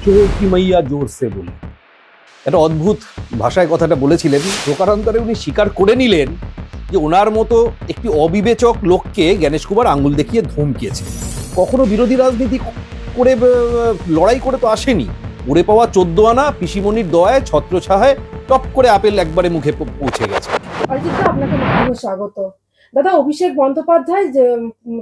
চোর কি মাইয়া জোরসে বলে একটা অদ্ভুত ভাষায় কথাটা বলেছিলেন। প্রকারান্তরে উনি স্বীকার করে নিলেন যে ওনার মতো একটি অবিবেচক লোককে জ্ঞানেশ কুমার আঙুল দেখিয়ে ধমকিয়েছে। কখনো বিরোধী রাজনীতি করে লড়াই করে তো আসেনি। উড়ে পাওয়া 14 আনা পিসিমণির দয়ায় ছত্রছায়ায় টপ করে আপেল একবারে মুখে পৌঁছে গেছে। অরিজিৎদা, আপনাকে স্বাগত। দাদা, অভিষেক বন্দ্যোপাধ্যায় যে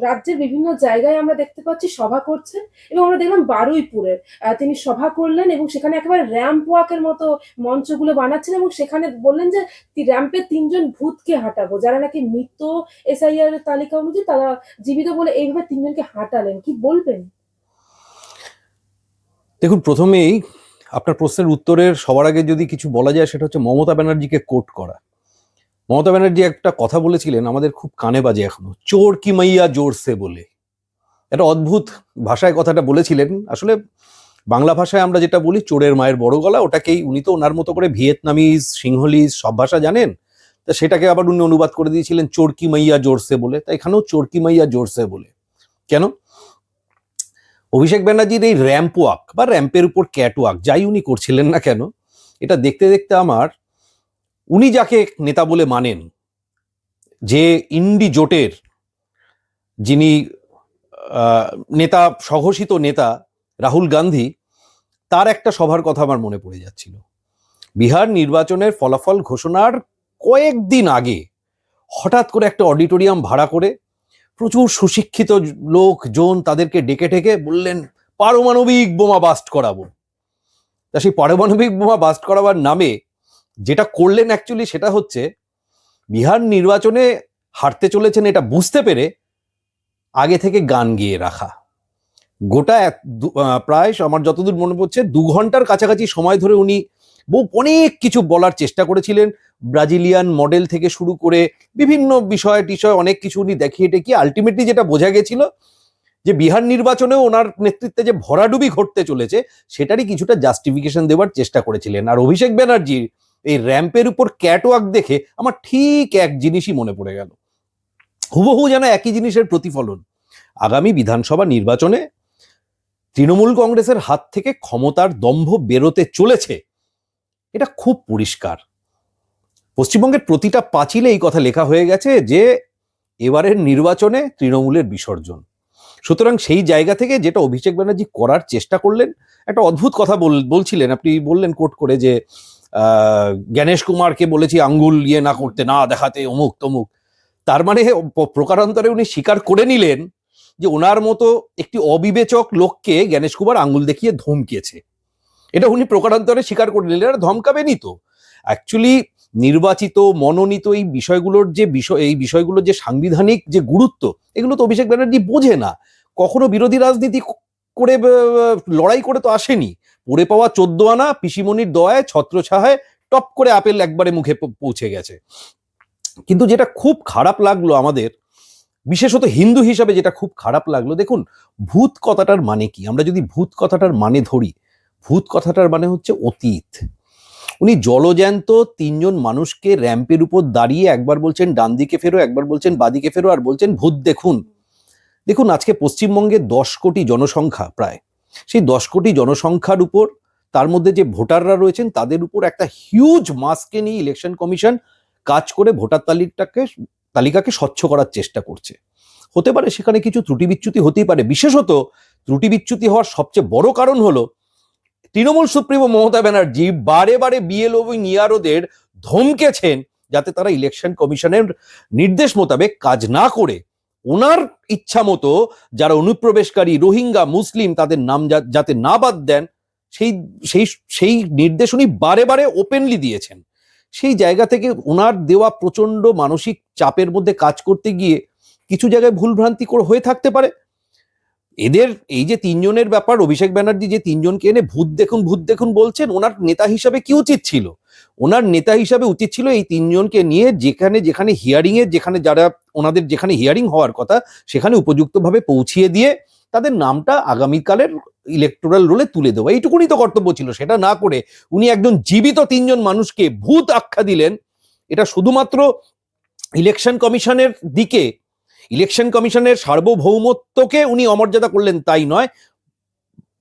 রাজ্যের বিভিন্ন জায়গায় আমরা দেখতে পাচ্ছি সভা করছেন, এবং আমরা দেখলাম বারুইপুরে তিনি সভা করলেন এবং সেখানে একেবারে র্যাম্প ওয়াকের মতো মঞ্চগুলো বানাচ্ছেন এবং সেখানে বললেন যে র্যাম্পে 3জন ভূতকে হাঁটাবো, যারা নাকি মৃত এসআইআর তালিকা অনুযায়ী তারা জীবিত বলে এইভাবে 3জনকে হাঁটালেন। কি বলবেন? দেখুন, প্রথমেই আপনার প্রশ্নের উত্তরের সবার আগে যদি কিছু বলা যায় সেটা হচ্ছে মমতা ব্যানার্জিকে কোট করা। মমতা ব্যানার্জি একটা কথা বলেছিলেন, আমাদের খুব কানে বাজে এখনো, চোর কি মাইয়া জোরসে বলে। একটা অদ্ভুত ভাষায় কথাটা বলেছিলেন। আসলে বাংলা ভাষায় আমরা যেটা বলি চোরের মায়ের বড় গলা, ওটাকেই উনি তো ওনার মতো করে ভিয়েতনামিজ, সিংহলিজ সব ভাষা জানেন, তা সেটাকে আবার উনি অনুবাদ করে দিয়েছিলেন চোর কি মাইয়া জোরসে বলে। তাই এখানেও চোর কি মাইয়া জোরসে বলে। কেন? অভিষেক ব্যানার্জির এই র্যাম্প ওয়াক বা র্যাম্পের উপর ক্যাট ওয়াক যাই উনি করছিলেন না কেন, এটা দেখতে দেখতে আমার, উনি যাকে নেতা বলে মানেন, যে ইন্ডি জোটের যিনি নেতা, স্বঘোষিত নেতা রাহুল গান্ধী, তার একটা সভার কথা আমার মনে পড়ে যাচ্ছিল। বিহার নির্বাচনের ফলাফল ঘোষণার কয়েকদিন আগে হঠাৎ করে একটা অডিটোরিয়াম ভাড়া করে প্রচুর সুশিক্ষিত লোকজন তাদেরকে ডেকে ডেকে বললেন পারমাণবিক বোমা বাস্ট করাবো। তা সেই পারমাণবিক বোমা বাস্ট করাবার নামে যেটা করলেন অ্যাকচুয়ালি সেটা হচ্ছে বিহার নির্বাচনে হারতে চলেছেন এটা বুঝতে পেরে আগে থেকে গান গেয়ে রাখা। গোটা প্রায় আমার যতদূর মনে পড়ছে 2 ঘন্টার কাছাকাছি সময় ধরে উনি অনেক কিছু বলার চেষ্টা করেছিলেন। ব্রাজিলিয়ান মডেল থেকে শুরু করে বিভিন্ন বিষয় টিষয় অনেক কিছু উনি দেখিয়ে টেকিয়ে আলটিমেটলি যেটা বোঝা গেছিল যে বিহার নির্বাচনেও ওনার নেতৃত্বে যে ভরাডুবি ঘটতে চলেছে সেটারই কিছুটা জাস্টিফিকেশন দেওয়ার চেষ্টা করেছিলেন। আর অভিষেক ব্যানার্জির এই র্যাম্পের উপর ক্যাটওয়াক দেখে আমার ঠিক এক জিনিসই মনে পড়ে গেল, হুবহু যেন একই জিনিসের প্রতিফলন। আগামী বিধানসভা নির্বাচনে তৃণমূল কংগ্রেসের হাত থেকে ক্ষমতার দম্ভ বেরোতে চলেছে, এটা খুব পরিষ্কার। পশ্চিমবঙ্গের প্রতিটা পাঁচিলে এই কথা লেখা হয়ে গেছে যে এবারের নির্বাচনে তৃণমূলের বিসর্জন। সুতরাং সেই জায়গা থেকে যেটা অভিষেক ব্যানার্জি করার চেষ্টা করলেন, একটা অদ্ভুত কথা বলছিলেন, আপনি বললেন কোট করে যে জ্ঞানেশ কুমারকে বলেছি আঙ্গুল না করতে, না দেখাতে, অমুক তমুক। তার মানে প্রকারান্তরে উনি স্বীকার করে নিলেন যে ওনার মতো একটি অবিবেচক লোককে জ্ঞানেশ কুমার আঙ্গুল দেখিয়ে ধমকিয়েছে। এটা উনি প্রকারান্তরে স্বীকার করে নিলেন। এটা ধমকাবেনই তো। অ্যাকচুয়ালি নির্বাচিত মনোনীত এই বিষয়গুলোর যে সাংবিধানিক যে গুরুত্ব, এগুলো তো অভিষেক ব্যানার্জি বোঝে না। কখনো বিরোধী রাজনীতি করে লড়াই করে তো আসেনি। পড়ে পাওয়া 14 আনা পিসিমণির দয়ায় ছত্রছায়ায় টপ করে আপেল একবারে মুখে পৌঁছে গেছে। কিন্তু যেটা খুব খারাপ লাগলো আমাদের, বিশেষত হিন্দু হিসাবে যেটা খুব খারাপ লাগলো, দেখুন ভূত কথাটার মানে কি? আমরা যদি ভূত কথাটার মানে ধরি, ভূত কথাটার মানে হচ্ছে অতীত। উনি জলজ্যান্ত 3জন মানুষকে র্যাম্পের উপর দাঁড়িয়ে একবার বলছেন ডান দিকে ফেরো, একবার বলছেন বাদিকে ফেরো, আর বলছেন ভূত দেখুন। দেখুন, আজকে পশ্চিমবঙ্গে 10 কোটি জনসংখ্যা প্রায়, সেই 10 কোটি জনসংখ্যার উপর তার মধ্যে যে ভোটাররা রয়েছেন তাদের উপর একটা হিউজ মাসকে নিয়ে ইলেকশন কমিশন কাজ করে ভোটার তালিকাকে স্বচ্ছ করার চেষ্টা করছে। হতে পারে সেখানে কিছু ত্রুটি বিচ্যুতি হতেই পারে। বিশেষত ত্রুটি বিচ্যুতি হওয়ার সবচেয়ে বড় কারণ হলো তৃণমূল সুপ্রিমো মমতা ব্যানার্জি বারে বারে বিএলও এবং ইআরওদের ধমকেছেন যাতে তারা ইলেকশন কমিশনের নির্দেশ মোতাবেক কাজ না করে ওনার ইচ্ছা মতো যারা অনুপ্রবেশকারী রোহিঙ্গা মুসলিম তাদের নাম যাতে না বাদ দেন, সেই সেই সেই নির্দেশ উনি বারে বারে ওপেনলি দিয়েছেন। সেই জায়গা থেকে ওনার দেওয়া প্রচন্ড মানসিক চাপের মধ্যে কাজ করতে গিয়ে কিছু জায়গায় ভুলভ্রান্তি হয়ে থাকতে পারে। এদের এই যে 3জনের ব্যাপার, অভিষেক ব্যানার্জি যে 3জনকে এনে ভূত দেখুন বলছেন, ওনার নেতা হিসাবে কি উচিত ছিল? ওনার নেতা হিসাবে উচিত ছিল এই 3জনকে নিয়ে যেখানে হিয়ারিং এর যারা ওনাদের যেখানে হিয়ারিং হওয়ার কথা সেখানে উপযুক্তভাবে পৌঁছিয়ে দিয়ে তাদের নামটা আগামীকালের ইলেকটোরাল রোলে তুলে দেওয়া, এইটুকুনি তো কর্তব্য ছিল। সেটা না করে উনি একজন জীবিত 3জন মানুষকে ভূত আখ্যা দিলেন। এটা শুধুমাত্র ইলেকশন কমিশনের সার্বভৌমত্বকে উনি অমর্যাদা করলেন তাই নয়,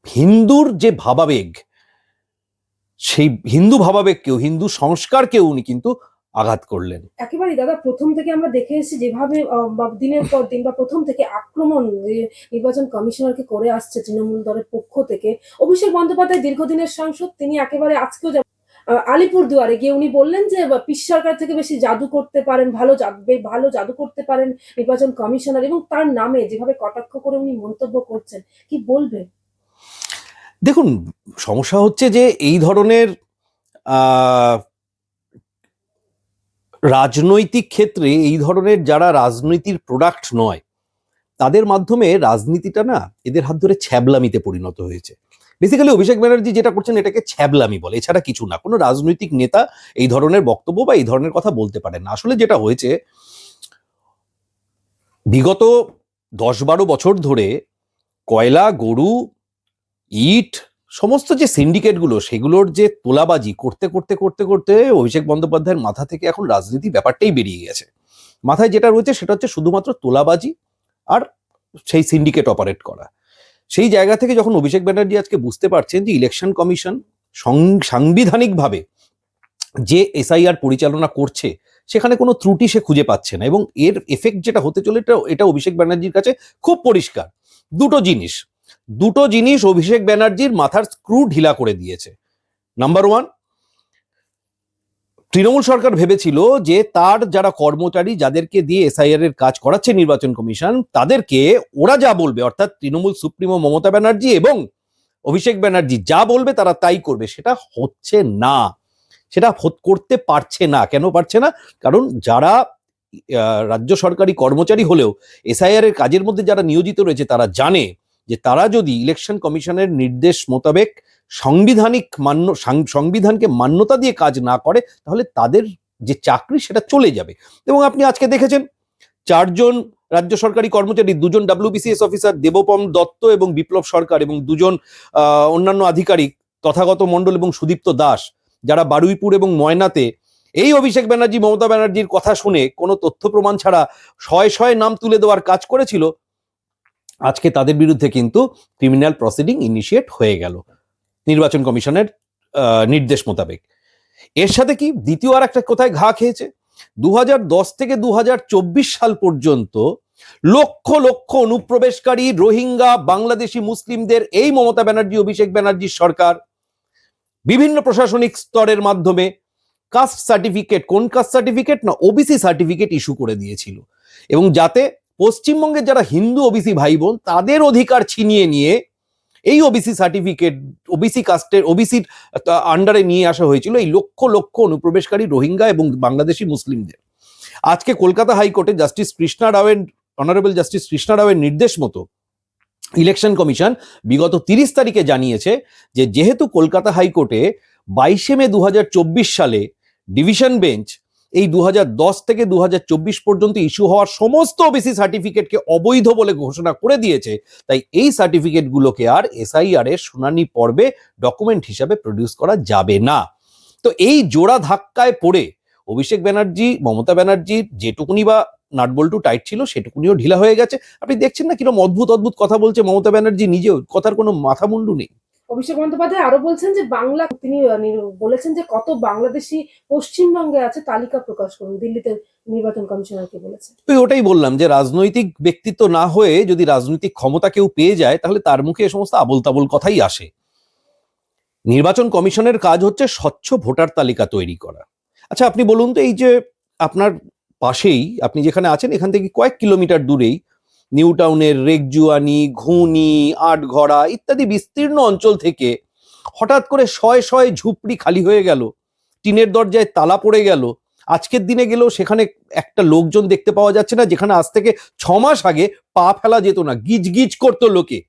হিন্দুর যে ভাবাবেগ, সেই হিন্দু ভাবাবেগকেও, হিন্দু সংস্কারকেও উনি কিন্তু আঘাত করলেন। একেবারেই দাদা, প্রথম থেকে আমরা দেখে এসেছি যেভাবে বা দিনের পর দিন বা প্রথম থেকে আক্রমণ যে নির্বাচন কমিশনারকে করে আসছে তৃণমূল দলের পক্ষ থেকে। অভিষেক বন্দ্যোপাধ্যায় দীর্ঘদিনের সাংসদ, তিনি একেবারে আজকেও আলিপুরদুয়ারে গিয়ে উনি বললেন যে পিস সরকার থেকে বেশি জাদু করতে পারেন, ভালো জাদু করতে পারেন নির্বাচন কমিশনার, এবং তার নামে যেভাবে কটাক্ষ করে উনি মন্তব্য করছেন, কি বলবেন? দেখুন, সমস্যা হচ্ছে যে এই ধরনের আহ, রাজনৈতিক ক্ষেত্রে এই ধরনের যারা রাজনীতির প্রোডাক্ট নয়, তাদের মাধ্যমে রাজনীতিটা না এদের হাত ধরে ছ্যাবলামিতে পরিণত হয়েছে। বেসিক্যালি অভিষেক ব্যানার্জি যেটা করছেন এটাকে ছ্যাবলামি বলে, এছাড়া কিছু না। কোনো রাজনৈতিক নেতা এই ধরনের বক্তব্য বা এই ধরনের কথা বলতে পারেন না। আসলে যেটা হয়েছে, বিগত 10-12 বছর ধরে কয়লা, গরু, ইট, সমস্ত যে সিন্ডিকেটগুলো, সেগুলোর যে তোলাবাজি করতে করতে করতে করতে অভিষেক বন্দ্যোপাধ্যায়ের মাথা থেকে এখন রাজনীতি ব্যাপারটাই বেরিয়ে গেছে। মাথায় যেটা রয়েছে সেটা হচ্ছে শুধুমাত্র তোলাবাজি আর সেই সিন্ডিকেট অপারেট করা। সেই জায়গা থেকে যখন অভিষেক ব্যানার্জি আজকে বুঝতে পারছেন যে ইলেকশন কমিশন সাংবিধানিকভাবে যে এসআইআর পরিচালনা করছে সেখানে কোনো ত্রুটি সে খুঁজে পাচ্ছে না, এবং এর এফেক্ট যেটা হতে চলে এটা অভিষেক ব্যানার্জির কাছে খুব পরিষ্কার। দুটো জিনিস অভিষেক ব্যানার্জির মাথার স্ক্রু ঢিলা করে দিয়েছে। নাম্বার ওয়ান, তৃণমূল সরকার ভেবেছিল যে তার যারা কর্মচারী, যাদেরকে দিয়ে এসআইআর এর কাজ করাচ্ছে নির্বাচন কমিশন, তাদেরকে ওরা যা বলবে, অর্থাৎ তৃণমূল সুপ্রিমো মমতা ব্যানার্জি এবং অভিষেক ব্যানার্জি যা বলবে তারা তাই করবে। সেটা হচ্ছে না, সেটা করতে পারছে না। কেন পারছে না? কারণ যারা রাজ্য সরকারি কর্মচারী হলেও এসআইআর এর কাজের মধ্যে যারা নিয়োজিত রয়েছে, তারা জানে যে তারা যদি ইলেকশন কমিশনের নির্দেশ মোতাবেক সংবিধানকে মান্যতা দিয়ে কাজ না করে, তাহলে তাদের যে চাকরি সেটা চলে যাবে। এবং আপনি আজকে দেখেছেন 4 জন রাজ্য সরকারি কর্মচারী, 2 জন WBCS অফিসার দেবপম দত্ত এবং বিপ্লব সরকার, এবং 2 জন অন্যান্য আধিকারিক তথাগত মণ্ডল এবং সুদীপ্ত দাস, যারা বারুইপুর এবং ময়নাতে এই অভিষেক ব্যানার্জি মমতা ব্যানার্জির কথা শুনে কোনো তথ্য প্রমাণ ছাড়া শয়ে নাম তুলে দেওয়ার কাজ করেছিল, আজকে তাদের বিরুদ্ধে কিন্তু ক্রিমিনাল প্রসিডিং ইনিশিয়েট হয়ে গেল নির্বাচন কমিশনের নির্দেশ মোতাবেক। এর সাথে কি দ্বিতীয় আর একটা কোথায় ঘা খেয়েছে, 2010 থেকে 2024 সাল পর্যন্ত লক্ষ লক্ষ অনুপ্রবেশকারী রোহিঙ্গা বাংলাদেশি মুসলিমদের এই মমতা ব্যানার্জি অভিষেক ব্যানার্জির সরকার বিভিন্ন প্রশাসনিক স্তরের মাধ্যমে কাস্ট সার্টিফিকেট, কোন কাস্ট সার্টিফিকেট না, ওবিসি সার্টিফিকেট ইস্যু করে দিয়েছিল, এবং যাতে পশ্চিমবঙ্গের যারা হিন্দু ওবিসি ভাই বোন, তাদের অধিকার ছিনিয়ে নিয়ে এই ওবিসি সার্টিফিকেট ওবিসি কাস্টের ওবিসির আন্ডারে নিয়ে আসা হয়েছিল এই লক্ষ লক্ষ অনুপ্রবেশকারী রোহিঙ্গা এবং বাংলাদেশি মুসলিমদের। আজকে কলকাতা হাইকোর্টে অনারেবল জাস্টিস কৃষ্ণা রাওয়ের নির্দেশ মতো ইলেকশন কমিশন বিগত 30 তারিখে জানিয়েছে যে যেহেতু কলকাতা হাইকোর্টে 22 মে 2024 সালে ডিভিশন বেঞ্চ এই 2010 থেকে 2024 পর্যন্ত ইস্যু হওয়ার সমস্ত ওবিসি সার্টিফিকেটকে অবৈধ বলে ঘোষণা করে দিয়েছে, তাই এই সার্টিফিকেটগুলোকে আর এসআইআর এর শুনানি পর্বে ডকুমেন্ট হিসাবে প্রডিউস করা যাবে না। তো এই জোড়া ধাক্কায় পড়ে অভিষেক ব্যানার্জি মমতা ব্যানার্জির যেটুকুনি বা নাটবল্টু টাইট ছিল সেটুকুনিও ঢিলা হয়ে গেছে। আপনি দেখছেন না কিরকম অদ্ভুত অদ্ভুত কথা বলছে মমতা ব্যানার্জি নিজেও, কথার কোনো মাথা মুন্ডু নেই। অভিষেক বন্দ্যোপাধ্যায় আরো বলছেন যে তিনি বলেছেন যে কত বাংলাদেশি পশ্চিমবঙ্গে আছে তালিকা প্রকাশ করুন, দিল্লিতে নির্বাচন কমিশনারকে বলেছেন। ওটাই বললাম যে রাজনৈতিক ব্যক্তিত্ব না হয়ে যদি রাজনৈতিক ক্ষমতা কেউ পেয়ে যায়, তাহলে তার মুখে এ সমস্ত আবোল তাবোল কথাই আসে। নির্বাচন কমিশনের কাজ হচ্ছে স্বচ্ছ ভোটার তালিকা তৈরি করা। আচ্ছা, আপনি বলুন তো, এই যে আপনার পাশেই, আপনি যেখানে আছেন এখান থেকে কয়েক কিলোমিটার দূরেই নিউ টাউনের রেগজুয়ানি, ঘুনি, আটঘরা ইত্যাদি বিস্তীর্ণ অঞ্চল থেকে হঠাৎ করে শয়ে ঝুপড়ি খালি হয়ে গেল, টিনের দরজায় তালা পড়ে গেল। আজকের দিনে গেলেও সেখানে একটা লোকজন দেখতে পাওয়া যাচ্ছে না, যেখানে আজ থেকে 6 মাস আগে পা ফেলা যেত না, গিজ গিজ করতো লোকে।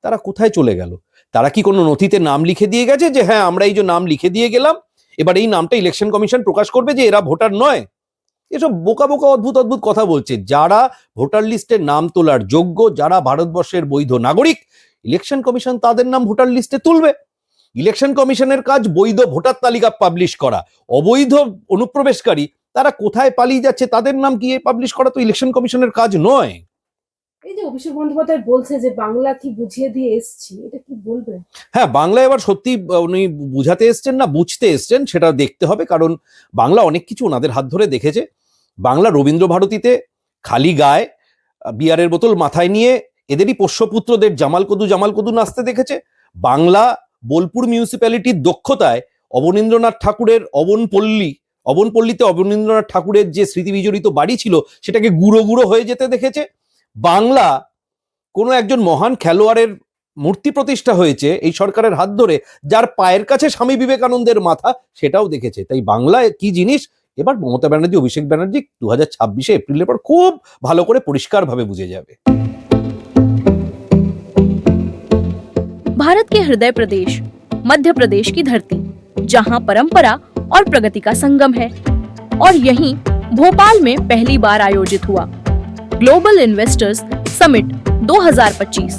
তারা কোথায় চলে গেল? তারা কি কোনো নথিতে নাম লিখে দিয়ে গেছে যে হ্যাঁ আমরা এই যে নাম লিখে দিয়ে গেলাম, এবার এই নামটা ইলেকশন কমিশন প্রকাশ করবে যে এরা ভোটার নয়? এসব বোকা বোকা অদ্ভুত অদ্ভুত কথা বলছে। যারা ভোটার লিস্টে নাম তোলার যোগ্য, যারা ভারতবর্ষের বৈধ নাগরিক, ইলেকশন কমিশন তাদের নাম ভোটার লিস্টে তুলবে। ইলেকশন কমিশনের কাজ বৈধ ভোটার তালিকা পাবলিশ করা। অবৈধ অনুপ্রবেশকারী তারা কোথায় পালিয়ে যাচ্ছে তাদের নাম কি পাবলিশ করা তো ইলেকশন কমিশনের কাজ নয়। এই যে অভিষেক বন্দ্যোপাধ্যায় বলছে যে বাংলা কি বুঝিয়ে দিয়ে এসছি, এটা কি বলবেন? হ্যাঁ, বাংলা এবার সত্যি উনি বুঝাতে এসছেন না বুঝতে এসছেন সেটা দেখতে হবে, কারণ বাংলা অনেক কিছু ওনাদের হাত ধরে দেখেছে। বাংলা রবীন্দ্র ভারতীতে খালি গায়ে বিয়ারের বোতল মাথায় নিয়ে এদেরই পোষ্যপুত্রদের জামাল কদু নাচতে দেখেছে। বাংলা বোলপুর মিউনিসিপ্যালিটির দক্ষতায় অবনীন্দ্রনাথ ঠাকুরের অবনপল্লীতে অবনীন্দ্রনাথ ঠাকুরের যে স্মৃতি বিজড়িত বাড়ি ছিল সেটাকে গুঁড়ো গুঁড়ো হয়ে যেতে দেখেছে। বাংলা কোনো একজন মহান খেলোয়াড়ের মূর্তি প্রতিষ্ঠা হয়েছে এই সরকারের হাত ধরে, যার পায়ের কাছে স্বামী বিবেকানন্দের মাথা, সেটাও দেখেছে। তাই বাংলা কি জিনিস এবার মমতা ব্যানার্জি, অভিষেক ব্যানার্জি 2026 এপ্রিলের পর খুব ভালো করে পরিষ্কারভাবে বুঝে যাবে। भारत के हृदय प्रदेश मध्य प्रदेश की धरती, जहां परंपरा और प्रगति का संगम है, और यहीं भोपाल में पहली बार आयोजित हुआ ग्लोबल इन्वेस्टर्स समिट 2025।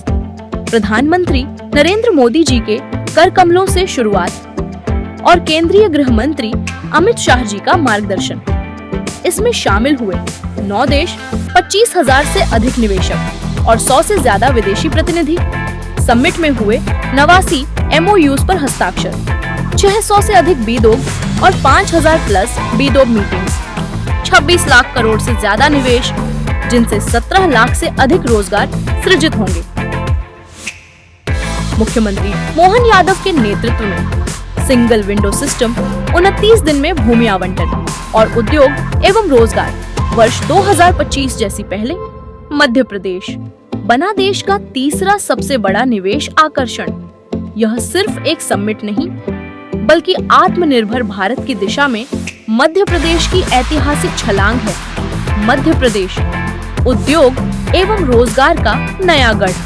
प्रधानमंत्री नरेंद्र मोदी जी के कर कमलों से शुरुआत और केंद्रीय गृह मंत्री अमित शाह जी का मार्गदर्शन। इसमें शामिल हुए 9 देश, 25,000 से अधिक निवेशक और 100 से ज्यादा विदेशी प्रतिनिधि। समिट में हुए 89 MOUs पर हस्ताक्षर, 600 से अधिक बीदोग और 5,000 प्लस बीदोग मीटिंग्स, 26 लाख करोड़ से ज्यादा निवेश, जिनसे 17 लाख से अधिक रोजगार सृजित होंगे। मुख्यमंत्री मोहन यादव के नेतृत्व में सिंगल विंडो सिस्टम, 29 दिन में भूमि आवंटन और उद्योग एवं रोजगार वर्ष 2025 जैसी पहले मध्य प्रदेश बना देश का तीसरा सबसे बड़ा निवेश आकर्षण। यह सिर्फ एक समिट नहीं, बल्कि आत्मनिर्भर भारत की दिशा में मध्य प्रदेश की ऐतिहासिक छलांग है। मध्य प्रदेश उद्योग एवं रोजगार का नया गढ़।